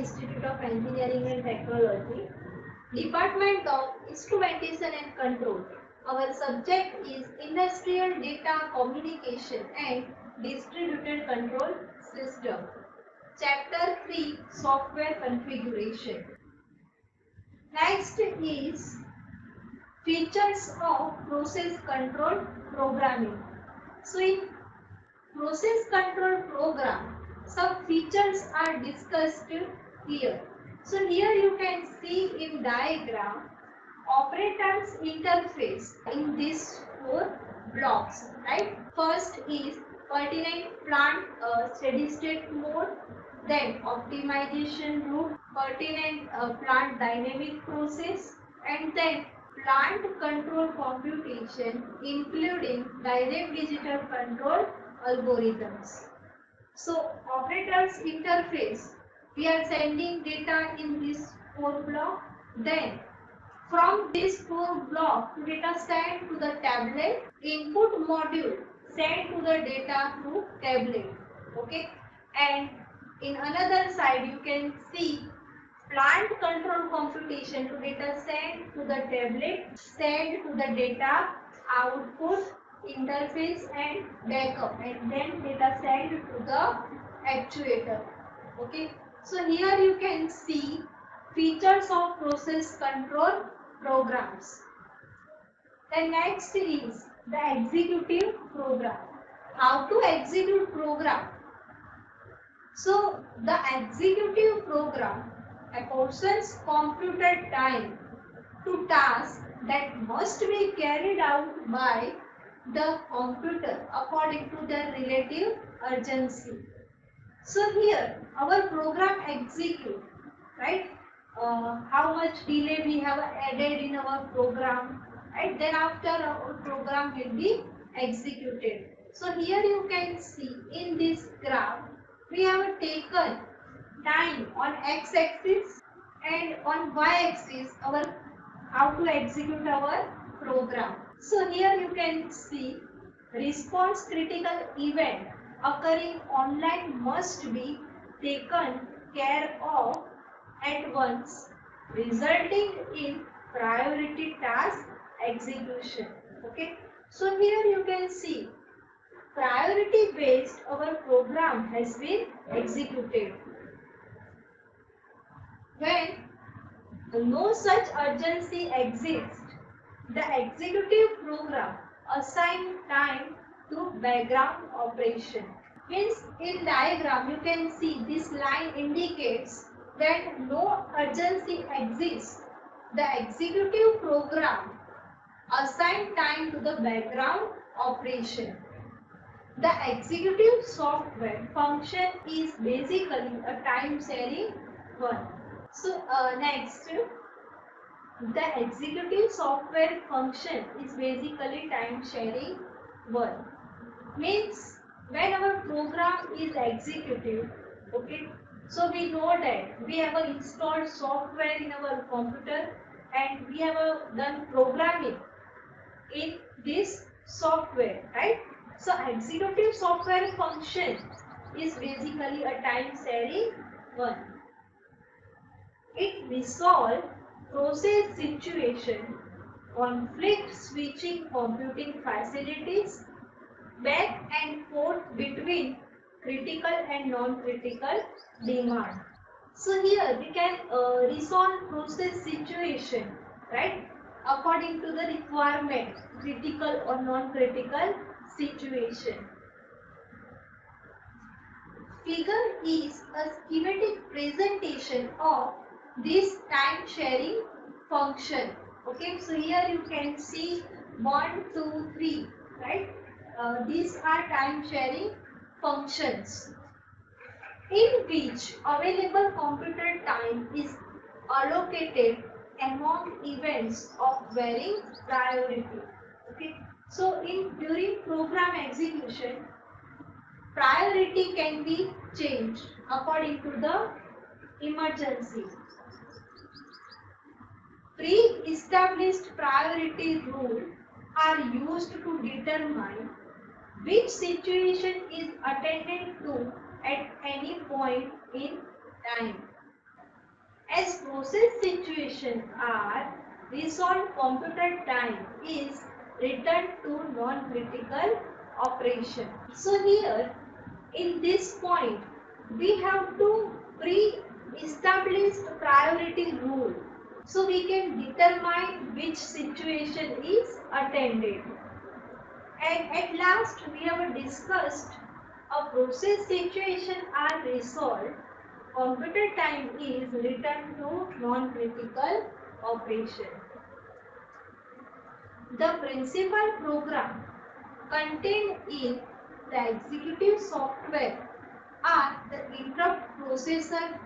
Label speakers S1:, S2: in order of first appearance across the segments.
S1: Institute of Engineering and Technology, Department of Instrumentation and Control. Our subject is Industrial Data Communication and Distributed Control System. Chapter 3, Software Configuration. Next is features of process control programming. So in process control program, some features are discussed here. So here you can see in diagram operators interface in these four blocks, right? First is pertinent plant steady state mode, then optimization route, pertinent plant dynamic process, and then plant control computation including direct digital control algorithms. So operators interface, we are sending data in this four block, then from this four block data sent to the tablet, input module sent to the data through tablet, okay, and in another side you can see plant control computation to data sent to the tablet, send to the data output interface and backup, and then data sent to the actuator, okay. So here you can see features of process control programs. The next is the executive program. How to execute program? So the executive program apportions computed time to tasks that must be carried out by the computer according to their relative urgency. So here our program execute, right? How much delay we have added in our program, right? Then after our program will be executed. So here you can see in this graph we have taken time on x-axis and on y-axis our how to execute our program. So here you can see response critical event occurring online must be taken care of at once, resulting in priority task execution. Okay. So here you can see priority based our program has been executed. When no such urgency exists, the executive program assign time to background operation. Means in diagram you can see this line indicates that no urgency exists. The executive program assign time to the background operation. The executive software function is basically a time sharing one. So next, the executive software function is basically time sharing one. Means when our program is executed, okay, so we know that we have installed software in our computer and we have done programming in this software, right? So executive software function is basically a time sharing one. It resolves process situation, conflict switching computing facilities, back and forth between critical and non-critical demand. So here we can resolve process situation, right, according to the requirement, critical or non-critical situation. Figure is a schematic presentation of this time sharing function. Okay, so here you can see 1, 2, 3, right? These are time sharing functions in which available computer time is allocated among events of varying priority. Okay, so in during program execution, priority can be changed according to the emergency. Pre-established priority rules are used to determine which situation is attended to at any point in time. process situation are resolved, computer time is returned to non-critical operation. So here in this point we have to pre-establish priority rule, so we can determine which situation is attended. And at last we have discussed a process situation are resolved, computer time is returned to non-critical operation. The principal program contained in the executive software are the interrupt processor,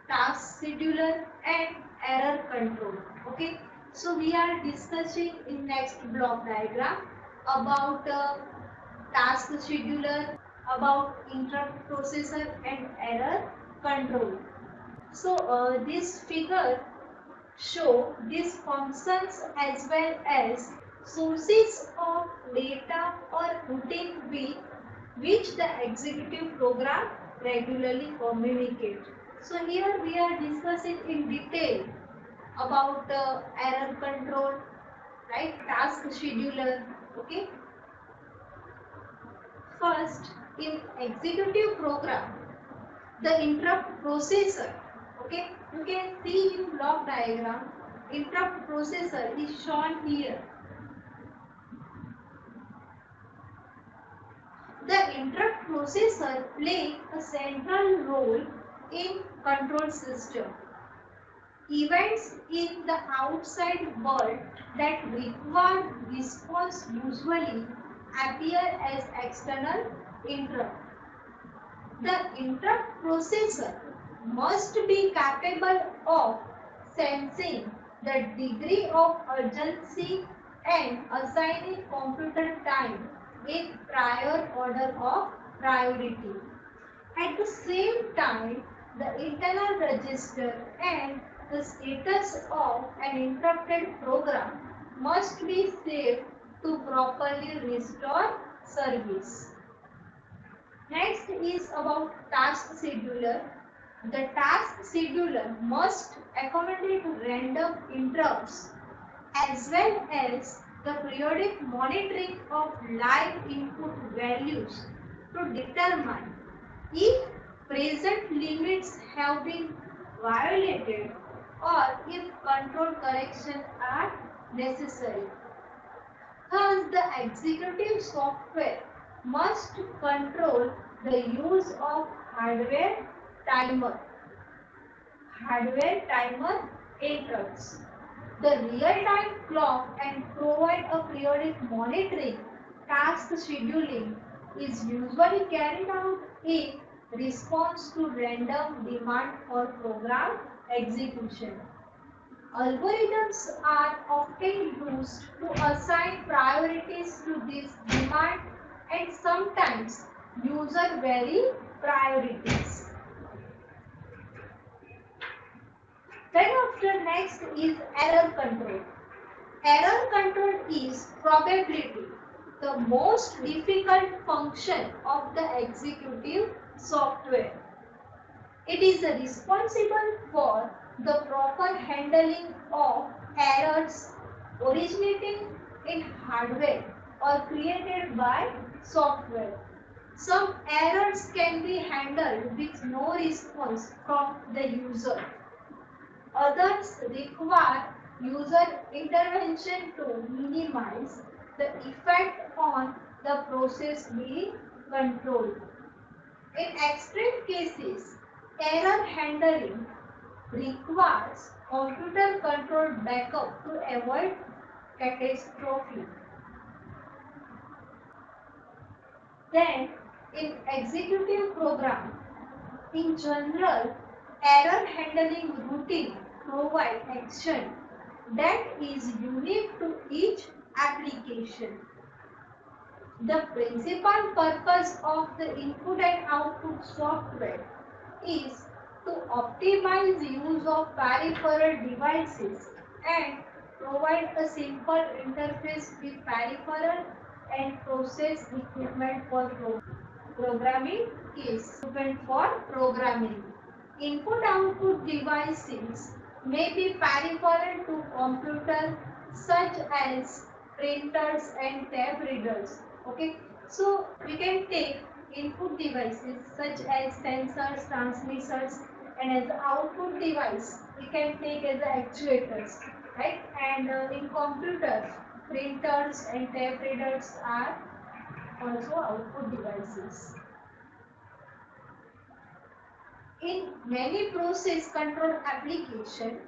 S1: task scheduler and error control. Okay, so we are discussing in next block diagram about task scheduler, about interrupt processor and error control. So this figure show these functions as well as sources of data or routine with which the executive program regularly communicate. So here we are discussing in detail about error control, right? Task scheduler. Okay. First, in executive program, the interrupt processor. Okay, you can see in block diagram, interrupt processor is shown here. The interrupt processor play a central role in control system. Events in the outside world that require response usually appear as external interrupt. The interrupt processor must be capable of sensing the degree of urgency and assigning computer time in prior order of priority. At the same time, the internal register and the status of an interrupted program must be saved to properly restore service. Next is about task scheduler. The task scheduler must accommodate random interrupts as well as the periodic monitoring of live input values to determine if present limits have been violated or if control corrections are necessary. Thus, the executive software must control the use of hardware timer interrupts, the real-time clock and provide a periodic monitoring. Task scheduling is usually carried out in response to random demand for program execution. Algorithms are often used to assign priorities to this demand and sometimes user vary priorities. Then after next is error control. Error control is probability, the most difficult function of the executive software. It is responsible for the proper handling of errors originating in hardware or created by software. Some errors can be handled with no response from the user. Others require user intervention to minimize the effect on the process being controlled. In extreme cases, error handling requires computer controlled backup to avoid catastrophe. Then, in executive program, in general, error handling routine provide action that is unique to each application. The principal purpose of the input and output software is to optimize use of peripheral devices and provide a simple interface with peripheral and process equipment for programming case. Equipment for programming. Input-output devices may be peripheral to computer such as printers and tab readers. Okay, so we can take input devices such as sensors, transmitters, and as output device we can take as actuators, right? And in computers, printers and tab readers are also output devices. In many process control applications,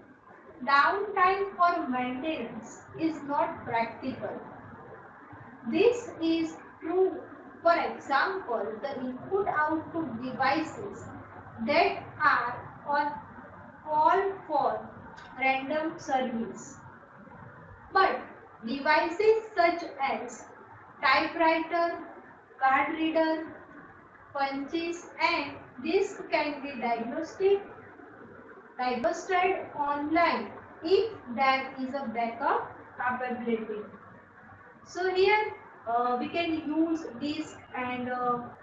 S1: downtime for maintenance is not practical. This is true, for example, the input-output devices that are on call for random service. But devices such as typewriter, card reader, punches and disk can be diagnosed online if there is a backup capability. So here we can use disk and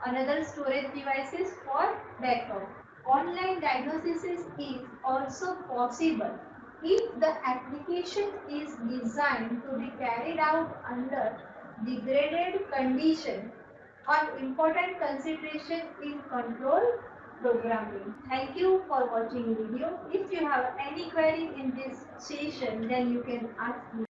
S1: another storage devices for backup. Online diagnosis is also possible if the application is designed to be carried out under degraded condition or important consideration in control programming. Thank you for watching video. If you have any query in this session, then you can ask me.